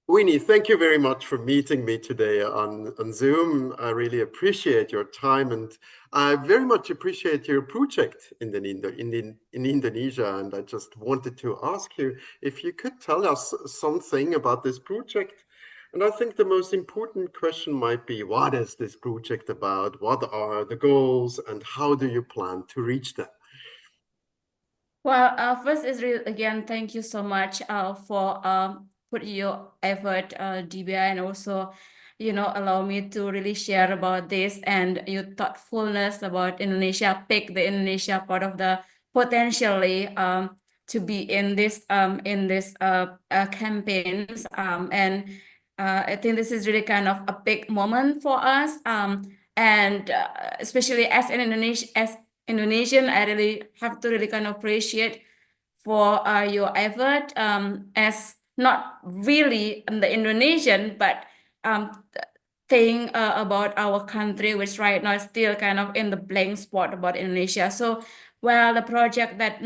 Winnie, thank you very much for meeting me today on Zoom. I really appreciate your time, and I very much appreciate your project in Indonesia. And I just wanted to ask you if you could tell us something about this project. And I think the most important question might be, what is this project about? What are the goals, and how do you plan to reach them? Well, first is again, thank you so much for put your effort, DBI, and also, allow me to really share about this and your thoughtfulness about Indonesia, pick the Indonesia part of the potentially to be in this campaigns and I think this is really kind of a big moment for us and especially as an Indonesian, I really have to really kind of appreciate for your effort as not really the Indonesian, but thing about our country, which right now is still kind of in the blank spot about Indonesia. So, well, the project that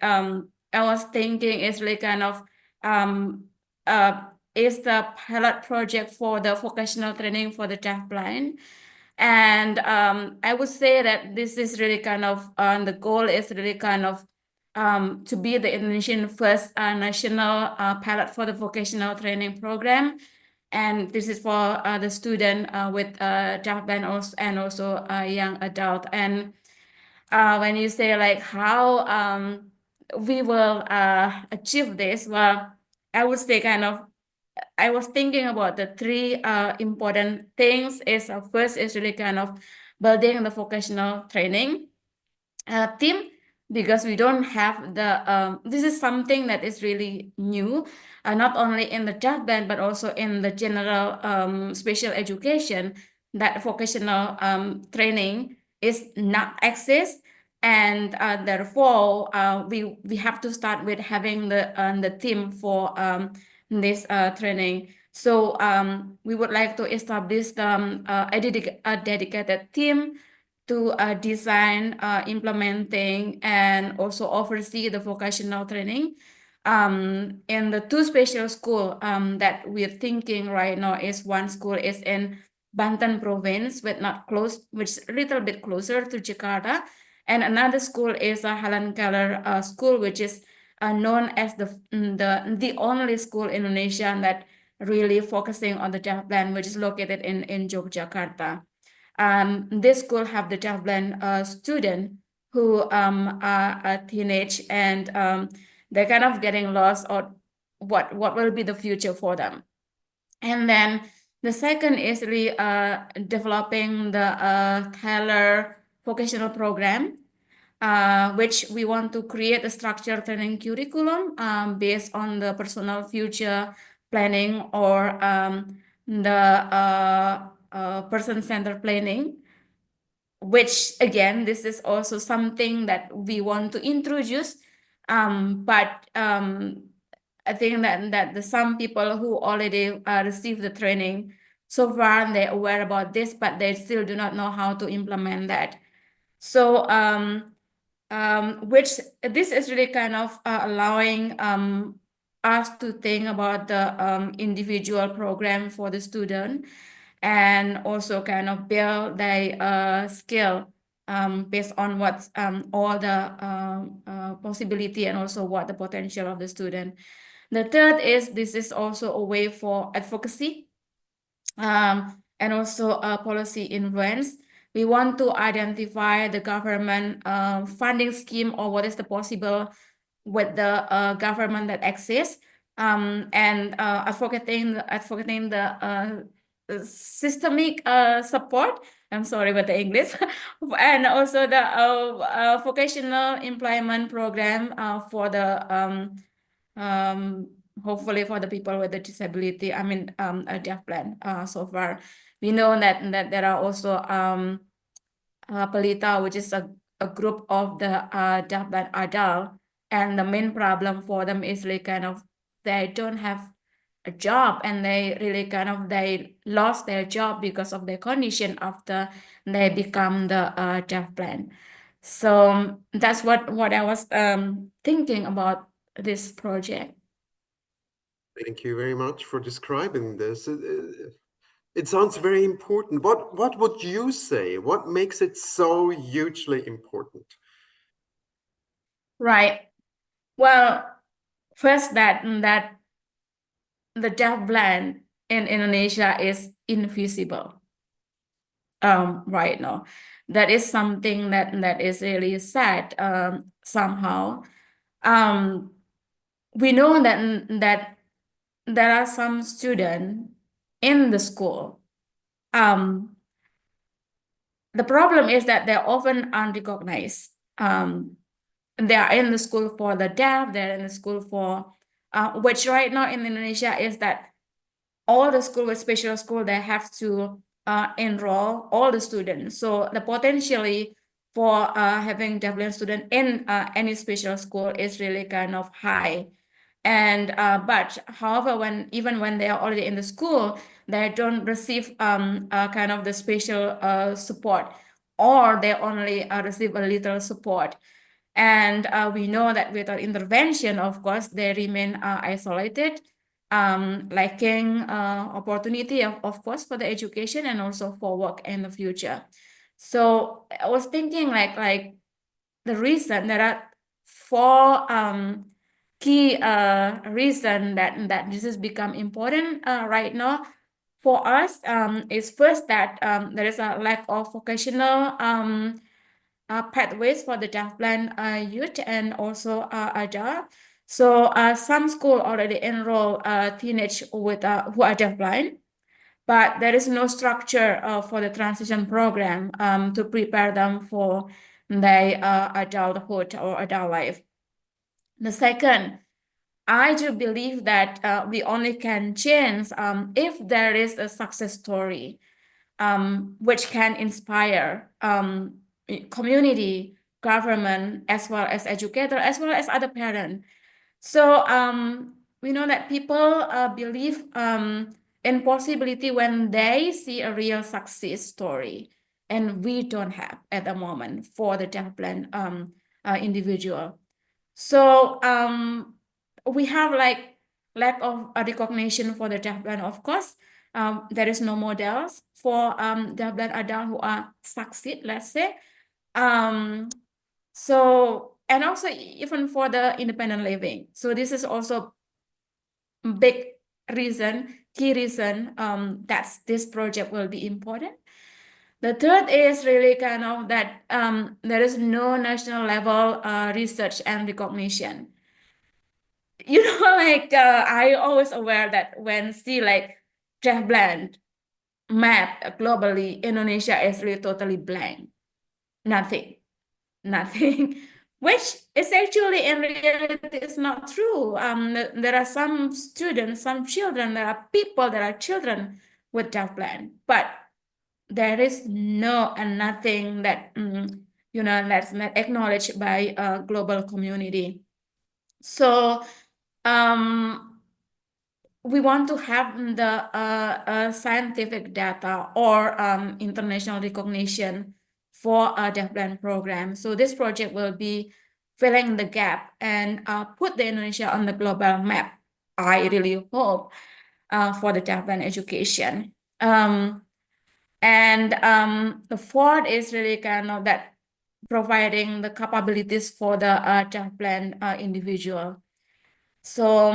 I was thinking is really kind of um, uh, is the pilot project for the vocational training for the deafblind. And I would say that this is really kind of, the goal is really kind of to be the Indonesian first national pilot for the vocational training program. And this is for the student with deafblind also, and also young adult. And when you say like how we will achieve this, well, I would say kind of I was thinking about the three important things. Is first is really kind of building the vocational training team because we don't have the this is something that is really new, not only in the job band but also in the general special education, that vocational training is not access. And therefore we have to start with having the team for this training. So we would like to establish a dedicated team to design, implementing, and also oversee the vocational training. In the two special school that we're thinking right now is one school is in Banten province, but not close, which is a little bit closer to Jakarta. And another school is a Helen Keller school, which is known as the only school in Indonesia that really focusing on the deafblind, which is located in Yogyakarta. This school have the deafblind student who are a teenage and they're kind of getting lost or what will be the future for them. And then the second is really developing the Taylor vocational program, which we want to create a structured training curriculum based on the personal future planning or the person-centered planning, which again, this is also something that we want to introduce. But I think that some people who already received the training so far, they're aware about this, but they still do not know how to implement that. So which this is really kind of allowing us to think about the individual program for the student and also kind of build their skill based on what's all the possibility and also what the potential of the student. The third is this is also a way for advocacy and also policy influence. We want to identify the government funding scheme or what is the possible with the government that exists, and advocating the systemic support. I'm sorry with the English, and also the vocational employment program for the hopefully for the people with the disability. I mean, a deafblind. So far, we know that there are also Pelita, which is a group of the deafblind adult, and the main problem for them is like kind of they don't have a job and they really kind of they lost their job because of their condition after they become the deafblind. So that's what I was thinking about this project. Thank you very much for describing this. It sounds very important. What would you say? What makes it so hugely important? Right. Well, first that the deaf blind in Indonesia is invisible. Right now, that is something that is really sad. Somehow, we know that there are some students in the school. The problem is that they're often unrecognized. They are in the school for the deaf. They're in the school for which right now in Indonesia is that all the school with special school, they have to enroll all the students. So the potentially for having deaf student in any special school is really kind of high. And but however, even when they are already in the school, they don't receive kind of the special support, or they only receive a little support. And we know that without intervention, of course, they remain isolated, lacking opportunity, of course, for the education and also for work in the future. So I was thinking like the reason there are four key reason that this has become important right now for us is first that there is a lack of vocational pathways for the deafblind youth and also adult. So some school already enroll teenage with who are deafblind, but there is no structure for the transition program to prepare them for their adulthood or adult life. The second, I do believe that we only can change if there is a success story which can inspire community, government, as well as educator, as well as other parents. So we know that people believe in possibility when they see a real success story, and we don't have at the moment for the deafblind individual. So we have like lack of recognition for the deafblind, of course. There is no models for deafblind adults who are succeed, let's say. So, and also even for the independent living. So this is also big reason, key reason that this project will be important. The third is really kind of that there is no national level research and recognition. You know, like I always aware that when see like deafblind map globally, Indonesia is really totally blank, nothing. Nothing, which is actually in reality is not true. There are some students, some children, there are people, there are children with deafblind, but there is no and nothing that you know that's not acknowledged by a global community. So we want to have the scientific data or international recognition for a deafblind program. So this project will be filling the gap and put the Indonesia on the global map. I really hope for the deafblind education. And the fourth is really kind of that providing the capabilities for the deafblind individual. So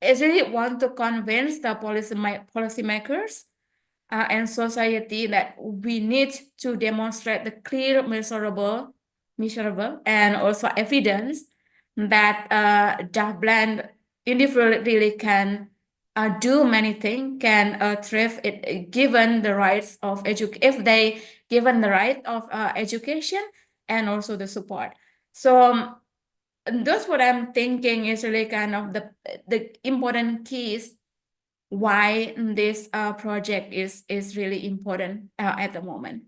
I really want to convince the policymakers and society that we need to demonstrate the clear, measurable, and also evidence that deafblind individual really can do many things, can thrive it given the rights of education, if they given the right of education and also the support. So and that's what I'm thinking is really kind of the important keys why this project is really important at the moment.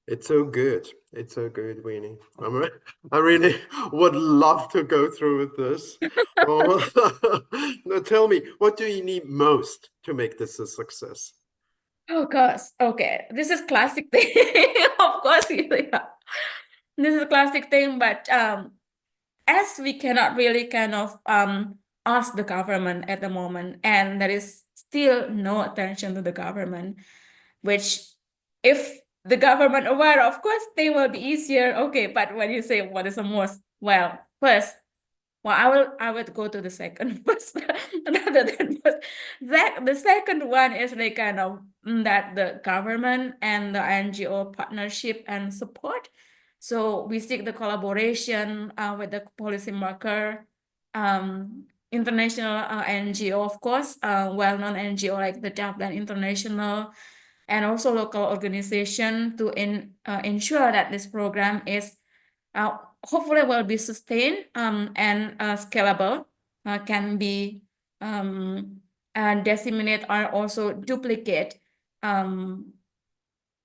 It's so good. It's so good, Weenie. I really would love to go through with this. Well, now tell me, what do you need most to make this a success? Oh gosh, okay, this is classic thing. Of course, yeah. this is a classic thing, but as we cannot really kind of ask the government at the moment, and there is still no attention to the government, which if the government aware, of course, they will be easier. Okay, but when you say what is the most, well, first, well, I would go to the second first rather than first. The second one is like kind of that the government and the NGO partnership and support. So we seek the collaboration with the policymaker, international NGO, of course, well-known NGO like the Deafblind International, and also local organization to ensure that this program is hopefully will be sustained and scalable, can be disseminate or also duplicate,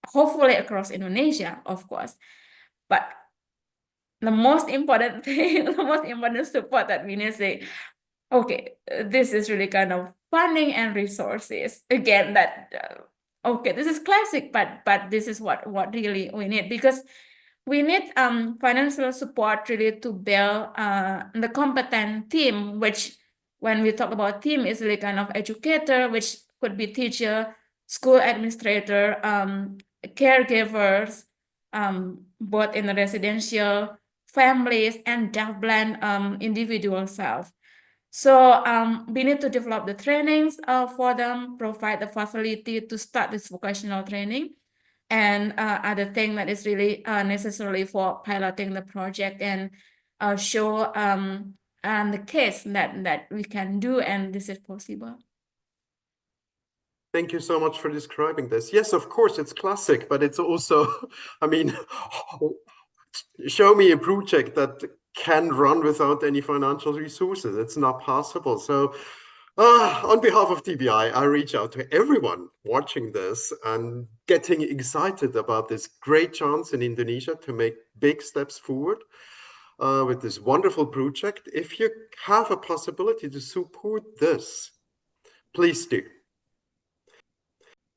hopefully across Indonesia, of course. But the most important thing, the most important support that we need to say, okay, this is really kind of funding and resources. Again, that okay, this is classic, but this is what really we need, because we need financial support really to build the competent team, which when we talk about team is really kind of educator, which could be teacher, school administrator, caregivers, both in the residential families and deafblind individual self. So we need to develop the trainings for them, provide the facility to start this vocational training, and other thing that is really necessary for piloting the project and show the case that we can do and this is possible. Thank you so much for describing this. Yes, of course, it's classic, but it's also, I mean, show me a project that can run without any financial resources. It's not possible. So on behalf of DbI, I reach out to everyone watching this and getting excited about this great chance in Indonesia to make big steps forward with this wonderful project. If you have a possibility to support this, please do.